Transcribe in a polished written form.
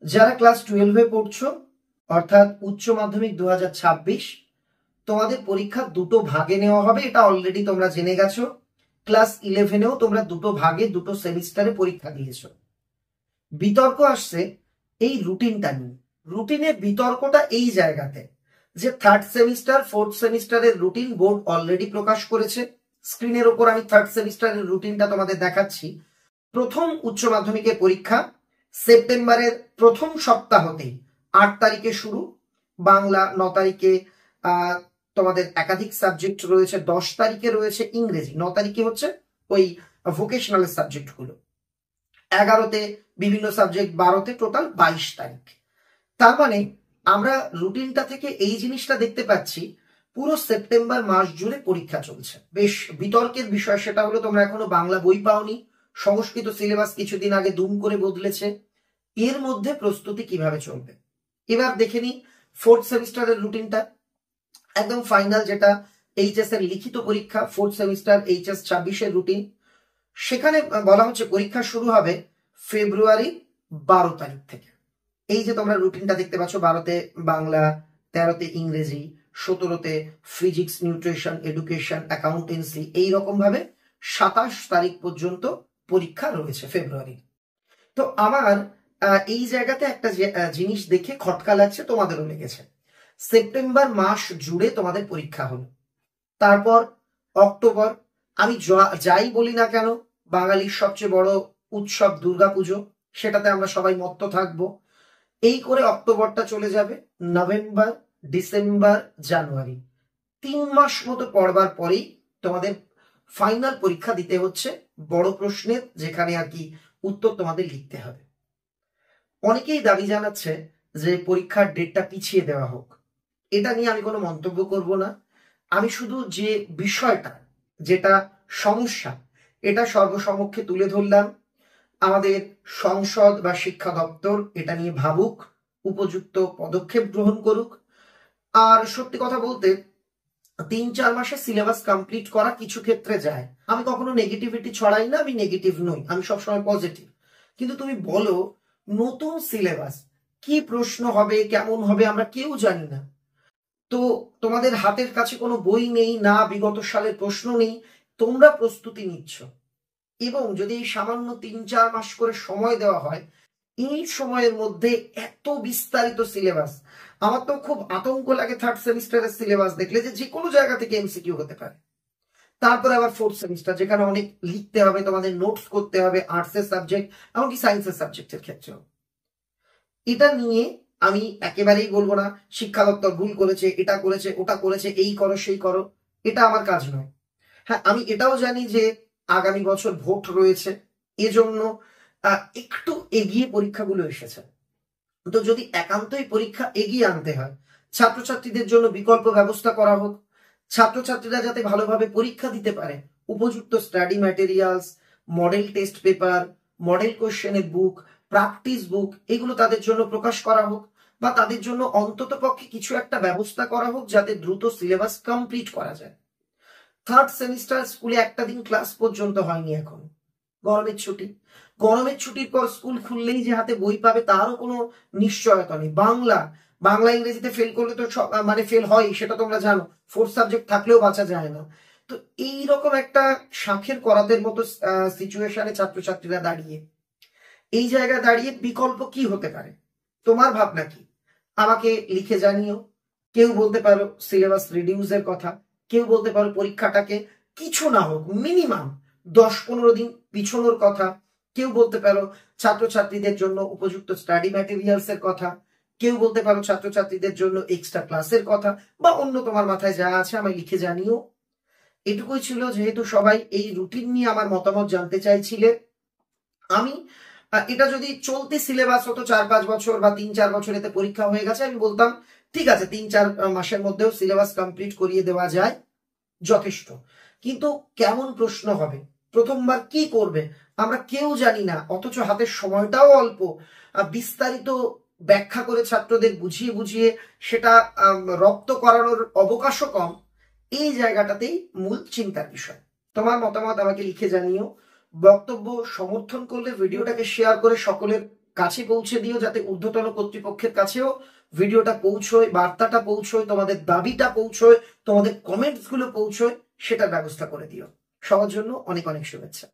যারা ক্লাস 12-এ পড়ছো অর্থাৎ উচ্চ মাধ্যমিক 2026, তোমাদের পরীক্ষা দুটো ভাগে নেওয়া হবে, এটা অলরেডি তোমরা জেনে গেছো। ক্লাস 11-এও তোমরা দুটো ভাগে দুটো সেমিস্টারে পরীক্ষা দিয়েছো। বিতর্ক আসছে এই রুটিনটা নিয়ে। রুটিনের বিতর্কটা এই জায়গাতে যে থার্ড সেমিস্টার ফোর্থ সেমিস্টারের রুটিন বোর্ড অলরেডি প্রকাশ করেছে। স্ক্রিনের ওপর আমি থার্ড সেমিস্টারের রুটিনটা তোমাদের দেখাচ্ছি। প্রথম উচ্চ মাধ্যমিকের পরীক্ষা সেপ্টেম্বরের প্রথম সপ্তাহতেই 8 তারিখে শুরু। বাংলা 9 তারিখে, তোমাদের একাধিক সাবজেক্ট রয়েছে। 10 তারিখে রয়েছে ইংরেজি, 9 তারিখে হচ্ছে ওই ভোকেশনাল সাবজেক্ট গুলো, 11তে বিভিন্ন সাবজেক্ট, 12তে টোটাল 22 তারিখ। তার মানে আমরা রুটিনটা থেকে এই জিনিসটা দেখতে পাচ্ছি পুরো সেপ্টেম্বর মাস জুড়ে পরীক্ষা চলছে। বেশ বিতর্কের বিষয় সেটা হলো তোমরা এখনো বাংলা বই পাওনি, সংস্কৃত সিলেবাস কিছুদিন আগে দুম করে বদলেছে। এর মধ্যে প্রস্তুতি কিভাবে চলবে এবার দেখে নি। ফোর্থ সেমিস্টারের রুটিনটা একদম ফাইনাল, যেটা এইচএস এর লিখিত পরীক্ষা, ফোর্থ সেমিস্টার এইচএস 26-এর রুটিন। সেখানে বলা হচ্ছে পরীক্ষা শুরু হবে ফেব্রুয়ারি 12 তারিখ থেকে। এই যে তোমরা রুটিনটা দেখতে পাচ্ছ, 12তে বাংলা, 13তে ইংরেজি, 17তে ফিজিক্স, নিউট্রিশন, এডুকেশন, অ্যাকাউন্টেন্সি, এইরকম ভাবে 27 তারিখ পর্যন্ত পরীক্ষা রয়েছে ফেব্রুয়ারি। তো আমার এই জায়গাতে একটা জিনিস দেখে খটকা লাগছে, তোমাদেরও লেগেছে। সেপ্টেম্বর মাস জুড়ে তোমাদের পরীক্ষা হলো, তারপর অক্টোবর, আমি যাই বলি না কেন বাঙালির সবচেয়ে বড় উৎসব দুর্গাপুজো, সেটাতে আমরা সবাই মত্ত থাকবো। এই করে অক্টোবরটা চলে যাবে, নভেম্বর, ডিসেম্বর, জানুয়ারি, 3 মাস মতো পড়বার পরেই তোমাদের ফাইনাল পরীক্ষা দিতে হচ্ছে, বড় প্রশ্নের, যেখানে আর কি উত্তর তোমাদের লিখতে হবে। অনেকেই দাবি জানাচ্ছে যে পরীক্ষার ডেটটা পিছিয়ে দেওয়া হোক। এটা নিয়ে আমি কোনো মন্তব্য করব না। আমি শুধু যে বিষয়টা, যেটা সমস্যা, এটা সর্বসমক্ষে তুলে ধরলাম। আমাদের সংসদ বা শিক্ষা দপ্তর এটা নিয়ে ভাবুক, উপযুক্ত পদক্ষেপ গ্রহণ করুক। আর সত্যি কথা বলতে 3-4 মাসে সিলেবাস কমপ্লিট করা কিছু ক্ষেত্রে যায়। আমি কখনো নেগেটিভিটি ছড়াই না, আমি নেগেটিভ নই, আমি সবসময় পজিটিভ। কিন্তু তুমি বলো নতুন সিলেবাস, কি প্রশ্ন হবে, কেমন হবে, আমরা কেউ জানি না। তো তোমাদের হাতের কাছে কোনো বই নেই না, বিগত সালের প্রশ্ন নেই, তোমরা প্রস্তুতি নিচ্ছ, এবং যদি এই সামান্য 3-4 মাস করে সময় দেওয়া হয়, এই সময়ের মধ্যে এত বিস্তারিত সিলেবাস, আমার তো খুব আতঙ্ক লাগে থার্ড সেমিস্টারের সিলেবাস দেখলে, যে কোনো জায়গা থেকে এমসিকিউ হতে পারে। তারপরে আবার ফোর্থ সেমিস্টার, যেখানে অনেক লিখতে হবে, তোমাদের নোটস করতে হবে, আর্টসের সাবজেক্ট এমনকি সায়েন্সের সাবজেক্টের ক্ষেত্রেও। এটা নিয়ে আমি একেবারেই বলবো না শিক্ষা দপ্তর ভুল করেছে, এটা করেছে, ওটা করেছে, এই করো সেই করো, এটা আমার কাজ নয়। হ্যাঁ, আমি এটাও জানি যে আগামী বছর ভোট রয়েছে, এজন্য একটু এগিয়ে পরীক্ষাগুলো এসেছে। তো যদি একান্তই পরীক্ষা এগিয়ে আনতে হয়, ছাত্রছাত্রীদের জন্য বিকল্প ব্যবস্থা করা হোক, ছাত্রছাত্রীরা যাতে ভালোভাবে পরীক্ষা দিতে পারে, উপযুক্ত study materials, model test paper, model কোশ্চেনের বুক, প্র্যাকটিস বুক, এগুলো তাদের জন্য প্রকাশ করা হোক, বা তাদের জন্য অন্তত পক্ষে কিছু একটা ব্যবস্থা করা হোক যাতে দ্রুত সিলেবাস কমপ্লিট করা যায়। থার্ড সেমিস্টার স্কুলে একটা দিন ক্লাস পর্যন্ত হয়নি এখন, গরমের ছুটি। গরমের ছুটির পর স্কুল খুললেই যে হাতে বই পাবে তারও কোনো নিশ্চয়তা নেই। বাংলা ইংরেজিতে ফেল করলে তো মানে ফেল হয়, সেটা তোমরা জানো, ফোর্থ সাবজেক্ট থাকলেও বাঁচা যায় না। তো এইরকম একটা শাঁখের করাতের মতো সিচুয়েশনে ছাত্রছাত্রীরা দাঁড়িয়ে, এই জায়গায় দাঁড়িয়ে বিকল্প কি হতে পারে, তোমার ভাবনা কি আমাকে লিখে জানিও। কেউ বলতে পারো সিলেবাস রিডিউসের কথা, কেউ বলতে পারো পরীক্ষাটাকে কিছু না হোক মিনিমাম 10-15 দিন পিছনোর কথা, কেউ বলতে পারো ছাত্রছাত্রীদের জন্য উপযুক্ত স্টাডি ম্যাটেরিয়ালস এর কথা, কেউ বলতে পারো ছাত্রছাত্রীদের জন্য এক্সট্রা ক্লাসের কথা, বা অন্য তোমার মাথায় যা আছে আমায় লিখে জানিও। এটুকুই ছিল, যেহেতু সবাই এই রুটিন নিয়ে আমার মতামত জানতে চাইছিলে। আমি এটা যদি চলতি সিলেবাস হতো 4-5 বছর বা 3-4 বছর এতে পরীক্ষা হয়ে গেছে, আমি বলতাম ঠিক আছে 3-4 মাসের মধ্যেও সিলেবাস কমপ্লিট করিয়ে দেওয়া যায়, যথেষ্ট। কিন্তু কেমন প্রশ্ন হবে, প্রথমবার কি করবে, আমরা কেউ জানি না, অথচ হাতের সময়টাও অল্প, বিস্তারিত ব্যাখ্যা করে ছাত্রদের বুঝিয়ে বুঝিয়ে সেটা রপ্ত করানোর অবকাশও কম। এই জায়গাটাতেই মূল চিন্তার বিষয়। তোমার মতামত আমাকে লিখে জানিও। বক্তব্য সমর্থন করলে ভিডিওটাকে শেয়ার করে সকলের কাছে পৌঁছে দিও, যাতে ঊর্ধ্বতন কর্তৃপক্ষের কাছেও ভিডিওটা পৌঁছয়, বার্তাটা পৌঁছয়, তোমাদের দাবিটা পৌঁছয়, তোমাদের কমেন্টস গুলো পৌঁছয়, সেটার ব্যবস্থা করে দিও। সবার জন্য অনেক অনেক শুভেচ্ছা।